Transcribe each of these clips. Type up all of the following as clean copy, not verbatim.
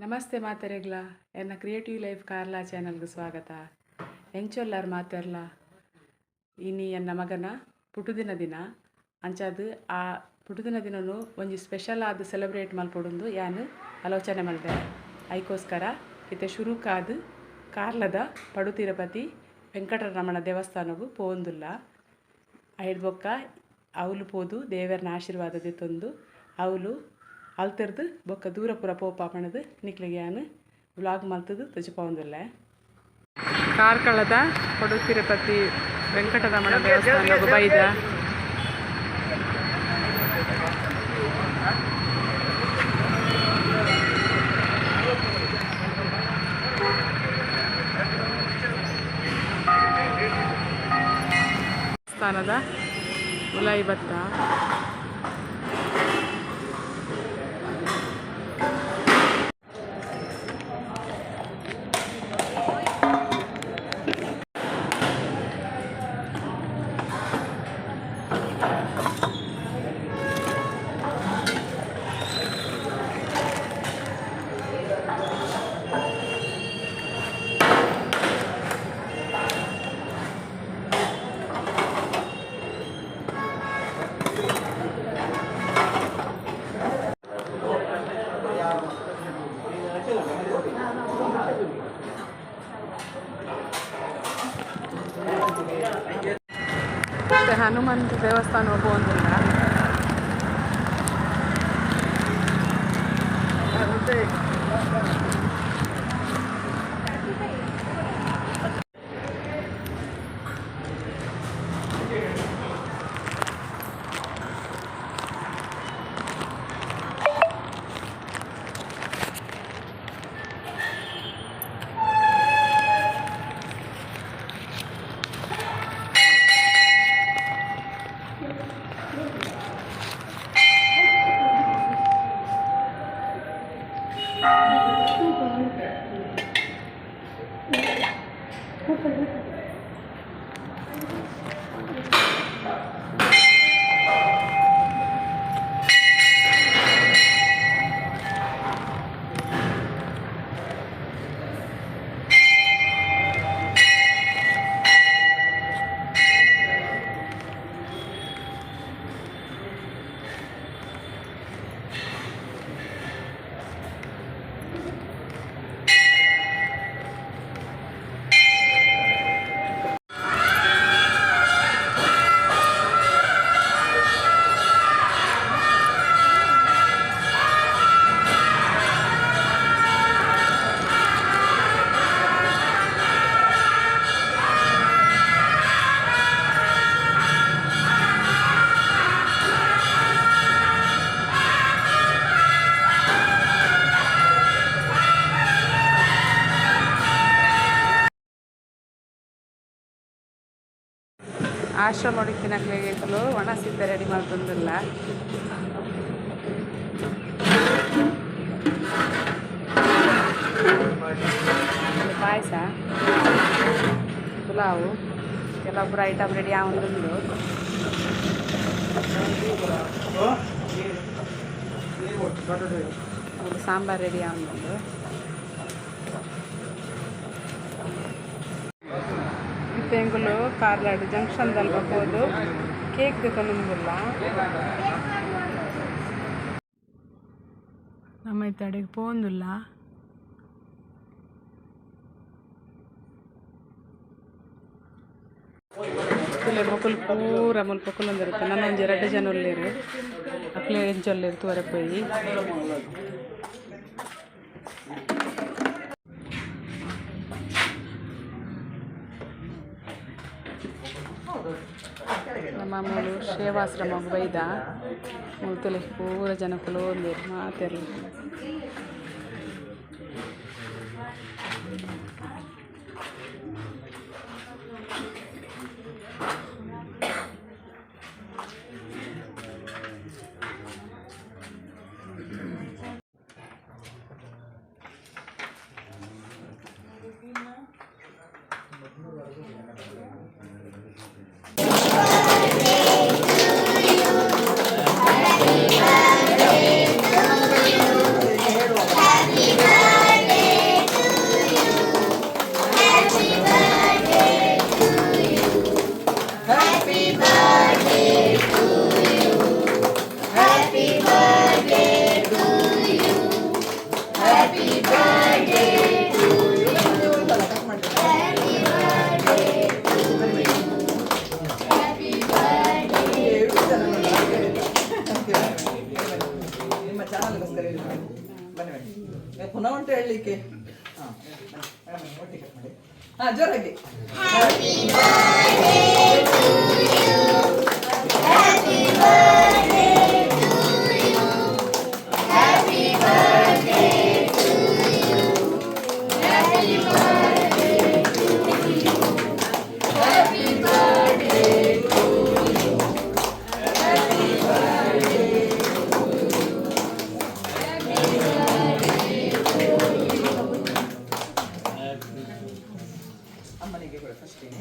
ನಮಸ್ತೆ ಮಾತೆರೆಗ್ಲ ಎನ್ನ creative life Carla ಚಾನಲ್ಗೆ ಸ್ವಾಗತ. ಎಂಚೊಲ್ಲಾರು ಮಾತೆರ್ಲ ಇನಿ ಎನ್ನ ಮಗನ ಪುಟುದಿನ ದಿನ ಅಂಚಾದು ಆ ಪುಟುದಿನ ದಿನನು ಒಂಜಿ ಸ್ಪೆಷಲ್ ಆದ್ ಸೆಲೆಬ್ರೇಟ್ ಮಲ್ಪೊಡುಂದು ಯಾನು ಆಲೋಚನೆ ಮಾಡಿದೆ. ಐಕೋಸ್ಕರ ಇತ್ತೆ ಶುರುಕಾದ್ ಕಾರ್ಲದ ಪಡುತಿರುಪತಿ ವೆಂಕಟರಮಣ ದೇವಸ್ಥಾನಗೂ ಪೋಂದುಲ್ಲ. ಐಡ್ ಬೊಕ್ಕ ಅವಳು ಪೋದು ದೇವರನ ಆಶೀರ್ವಾದ ದಿತ್ತೊಂದು ಅವಳು ಅಲ್ತಿರ್ದು ಬೊಕ್ಕ ದೂರ ಪೂರ ಪೋಪಾಪಣದು ನಿಕ್ಲಿಗೆ ಯಾನು ವ್ಲಾಗ್ ಮಲ್ತದು ತುಜಿಪೊಂದುಲ್ಲ. ಕಾರ್ಕಳದ ಪಡುತಿರುಪತಿ ವೆಂಕಟರಮಣ ದೇವಸ್ಥಾನಗೂ ಬೈದ ದೇವಸ್ಥಾನದ ಉಲಾಯಿ ಭತ್ತ ಹನುಮಂತ ದೇವಸ್ಥಾನ ಹೋಗುವಂತಿಲ್ಲ. ಆಶ್ರಮ ಹೊಡಿತಿನಕ್ಲೆಗಳು ಒಣ ಸಿದ್ಧ ರೆಡಿ ಮಾಡ್ತಂದಿಲ್ಲ. ಪಾಯಸ, ಪುಲಾವು, ಕೆಲವೊಬ್ಬರು ಐಟಮ್ ರೆಡಿ ಆಗೊಂದು, ಸಾಂಬಾರು ರೆಡಿ ಆಗೊಂದು. ತೆಂಗುಲು ಕಾರ್ಲಾಡು ಜಂಕ್ಷನ್ದಲ್ಲಿ ಬರ್ಬೋದು. ಕೇಕ್ ತಗೊಂಡಿಲ್ಲ ನಮ್ಮ ಇತ್ತಡೆಗೆ ಪೋಂದಿಲ್ಲ. ಮೊಕ್ಕಲು ಪೂರ ಮುಲ್ಪಕ್ಕಲು ಒಂದಿರುತ್ತೆ. ನನ್ನ ಒಂಜಿ 2 ಜನ ಒಳ್ಳೇರು ಅಕ್ಲೆ ಎಂಚೊಲ್ಲೇರು ತೋರೆ ಪೋಯಿ ನಮ್ಮ ಮೂಲು ಸೇವಾಶ್ರಮ ಬೈದ ಮೂತಲೆ ಪೂರ ಜನಕ್ಕಲು ಒಂದೇರು ಮಾತೆರ್ಲಿ. ಪುನಃ ಉಂಟು ಹೇಳಲಿಕ್ಕೆ. ಒಟ್ಟಿಗೆ ಮಾಡಿ. ಜೋರಾಗಿ. ಅಮ್ಮನಿಗೆ ಕೂಡ ಫಸ್ಟಿಗೆ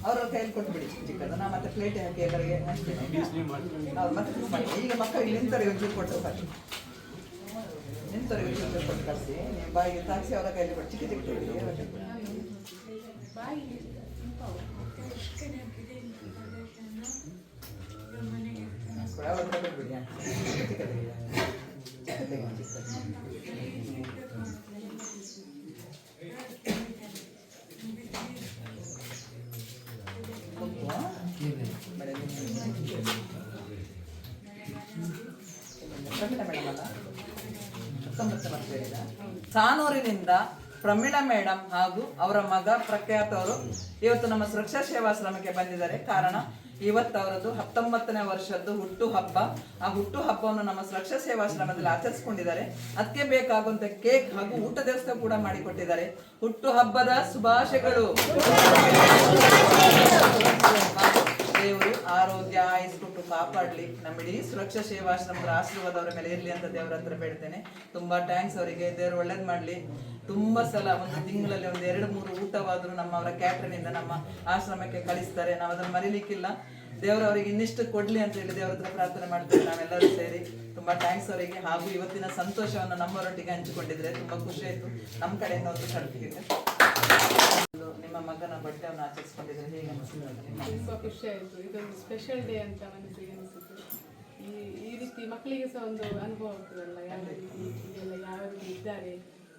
ಅವ್ರ ಕೈಯಲ್ಲಿ ಕೊಟ್ಬಿಡಿ ಚಿಕ್ಕದ. ನಾ ಮತ್ತೆ ಪ್ಲೇಟ್ ಹಾಕಿ ಎಲ್ಲರಿಗೆ ಹಚ್ತೇನೆ. ಹೌದು, ಮತ್ತೆ ಫಿಕ್ಸ್ ಮಾಡಿ. ಈಗ ಮಕ್ಕಳಿಗೆ ನಿಂತವರಿಗೆ ಒಂಚೂರು ಕೊಟ್ಟು ಸಾಕು. ನಿಂತವರಿಗೆ ಒಂಚೂರು ಕೊಟ್ಟು ಕಳಿಸಿ. ನೀವು ಬಾಯಿಗೆ ತಾಕ್ಸಿ ಅವರ ಕೈಯಲ್ಲಿ ಕೊಟ್ಟು ಚಿಕ್ಕ ಚಿಕ್ಕ ಅವ್ರ ಕೊಟ್ಬಿಡಿ. ಸಾನೂರಿನಿಂದ ಪ್ರಮೀಳಾ ಮೇಡಮ್ ಹಾಗೂ ಅವರ ಮಗ ಪ್ರಖ್ಯಾತ್ ಅವರು ಇವತ್ತು ನಮ್ಮ ಸುರಕ್ಷಾ ಸೇವಾಶ್ರಮಕ್ಕೆ ಬಂದಿದ್ದಾರೆ. ಕಾರಣ ಇವತ್ತು ಅವರದ್ದು 19ನೇ ವರ್ಷದ್ದು ಹುಟ್ಟು ಹಬ್ಬ. ಆ ಹುಟ್ಟು ಹಬ್ಬವನ್ನು ನಮ್ಮ ಸುರಕ್ಷಾ ಸೇವಾಶ್ರಮದಲ್ಲಿ ಆಚರಿಸಿಕೊಂಡಿದ್ದಾರೆ. ಅದಕ್ಕೆ ಬೇಕಾಗುವಂತ ಕೇಕ್ ಹಾಗೂ ಊಟ ವ್ಯವಸ್ಥೆ ಕೂಡ ಮಾಡಿಕೊಟ್ಟಿದ್ದಾರೆ. ಹುಟ್ಟು ಹಬ್ಬದ ಶುಭಾಶಯಗಳು. ದೇವರು ಆರೋಗ್ಯ ಆಯುಸ್ ಕೊಟ್ಟು ಕಾಪಾಡಲಿ. ನಮ್ಮ ಇಡೀ ಸುರಕ್ಷಾ ಸೇವಾಶ್ರಮದ ಆಶೀರ್ವಾದ ಅವರ ಮೇಲೆ ಇರಲಿ ಅಂತ ದೇವರ ಹತ್ರ ಬೇಡ್ತೇನೆ. ತುಂಬಾ ಥ್ಯಾಂಕ್ಸ್ ಅವರಿಗೆ. ದೇವರು ಒಳ್ಳೇದು ಮಾಡಲಿ. ತುಂಬಾ ಸಲ ಒಂದು ತಿಂಗಳಲ್ಲಿ ಒಂದು 2-3 ಊಟವಾದರೂ ನಮ್ಮ ಅವರ ಕ್ಯಾಟ್ರಿನಿಂದ ನಮ್ಮ ಆಶ್ರಮಕ್ಕೆ ಕಳಿಸ್ತಾರೆ. ನಾವು ಅದನ್ನು ಮರೀಲಿಕ್ಕಿಲ್ಲ. ದೇವರು ಅವರಿಗೆ ಇನ್ನಿಷ್ಟು ಕೊಡ್ಲಿ ಅಂತ ಹೇಳಿ ದೇವರ ಹತ್ರ ಪ್ರಾರ್ಥನೆ ಮಾಡ್ತೇವೆ ನಾವೆಲ್ಲರೂ ಸೇರಿ. ತುಂಬಾ ಥ್ಯಾಂಕ್ಸ್ ಅವರಿಗೆ. ಹಾಗೂ ಇವತ್ತಿನ ಸಂತೋಷವನ್ನು ನಮ್ಮವರೊಟ್ಟಿಗೆ ಹಂಚಿಕೊಂಡಿದ್ರೆ ತುಂಬಾ ಖುಷಿ ಆಯ್ತು. ನಮ್ಮ ಕಡೆಯಿಂದ ಒಂದು ಸರ್ಟಿಫಿಕೇಟ್. ನಿಮ್ಮ ಮಗನ ಬರ್ತಡೇವನ್ನು ಆಚರಿಸಿಕೊಂಡಿದ್ರೆ ಹೇಗೆ ಅನಿಸಿದೆ? ತುಂಬ ಖುಷಿ ಆಯಿತು. ಇದೊಂದು ಸ್ಪೆಷಲ್ ಡೇ ಅಂತ ಮನಸ್ಸಿಗೆ ಅನಿಸಿತು. ಈ ರೀತಿ ಮಕ್ಕಳಿಗೆ ಸಹ ಒಂದು ಅನುಭವ ಆಗ್ತದಲ್ಲ, ಯಾವ ರೀತಿ ಇದೆಲ್ಲ ಯಾವ ರೀತಿ ಇದ್ದಾರೆ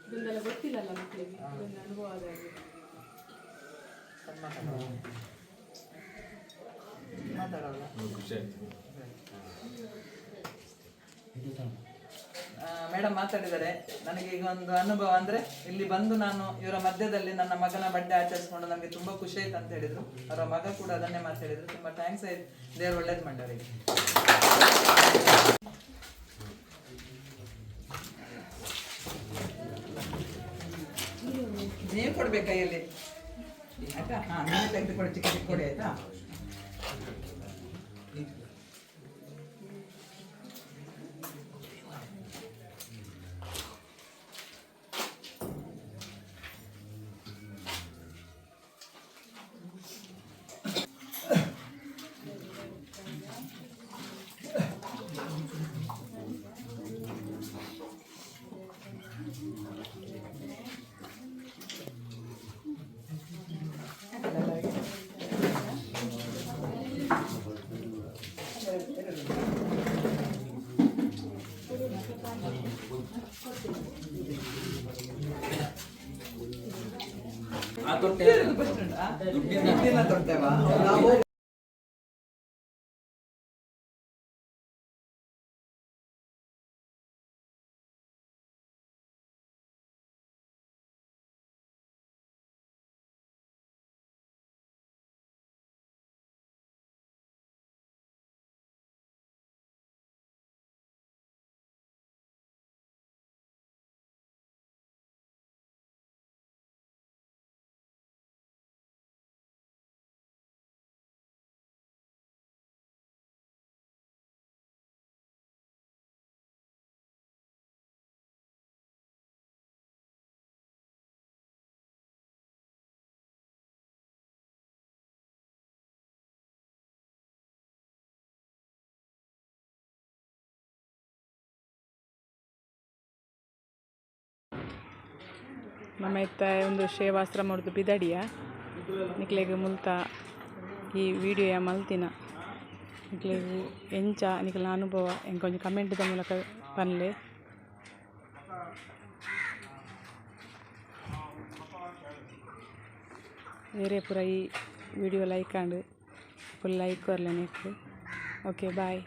ಇದನ್ನೆಲ್ಲ ಗೊತ್ತಿಲ್ಲಲ್ಲ ಮಕ್ಕಳಿಗೆ. ಇದೊಂದು ಅನುಭವ ಆದಾಗೆ ಮಾತಾಡೋಲ್ಲ. ಮೇಡಮ್ ಮಾತಾಡಿದ್ದಾರೆ. ನನಗೆ ಈಗ ಒಂದು ಅನುಭವ ಅಂದ್ರೆ ಇಲ್ಲಿ ಬಂದು ನಾನು ಇವರ ಮಧ್ಯದಲ್ಲಿ ನನ್ನ ಮಗನ ಬಡ್ಡೆ ಆಚರಿಸಿಕೊಂಡು ನನಗೆ ತುಂಬಾ ಖುಷಿ ಆಯ್ತು ಅಂತ ಹೇಳಿದ್ರು. ಅವರ ಮಗ ಕೂಡ ಅದನ್ನೇ ಮಾತಾಡಿದ್ರು. ತುಂಬಾ ಥ್ಯಾಂಕ್ಸ್ ಆಯ್ತು. ದೇವರು ಒಳ್ಳೇದು ಮಾಡವರಿಗೆ. ನೀವು ಕೊಡ್ಬೇಕು ಕೈಯಲ್ಲಿ ಆಯ್ತಾ? ನೀವು ತೆಗೆದುಕೊಡಿ, ಚಿಕ್ಕ ಚಿಕ್ಕ ಕೊಡಿ ಆಯ್ತಾ? ದುಡ್ಡಿನ ತೊಟ್ಟೆವಾ? ನಮ್ಮ ಇತ್ತ ಒಂದು ಸೇವಾಶ್ರಮ ಅವ್ರದ್ದು ಬಿದಡಿಯ ನಿಕ್ಲೆಗೆ ಮುಲ್ತ ಈ ವಿಡಿಯೋ ಮಲ್ತಿನ ನಿಕ್ಲೆಗೆ ಎಂಚ ನಿಕ್ಲ ಅನುಭವ ಎಂಕೊಂಚ ಕಮೆಂಟ್ದ ಮೂಲಕ ಬನ್ನಲೆ. ಬೇರೆ ಪೂರ ಈ video like and full like ಕೊರ್ಲೆ ನೆಕ್ಸ್ಟ್. ಓಕೆ ಬಾಯ್.